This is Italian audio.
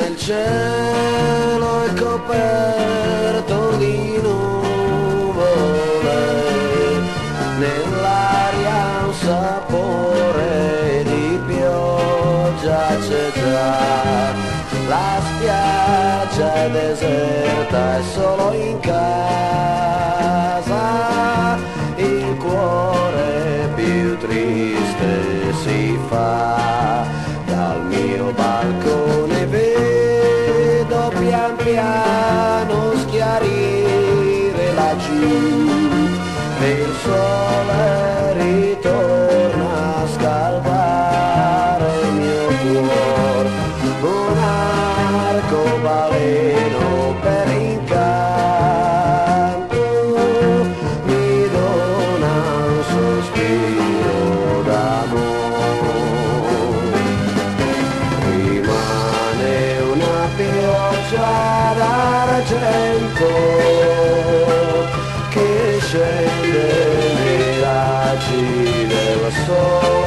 il cielo è coperto di nuvole, nell'aria un sapore di pioggia c'è già, la spiaggia è deserta e solo in casa il cuore più triste si fa. Dal mio balcone vedo pian piano schiarire laggiù e il sole ritorna a scaldare il mio cuore, un arcobaleno per incanto mi dona un sospiro d'amore. Rimane una pioggia d'argento che scende nei raggi del sole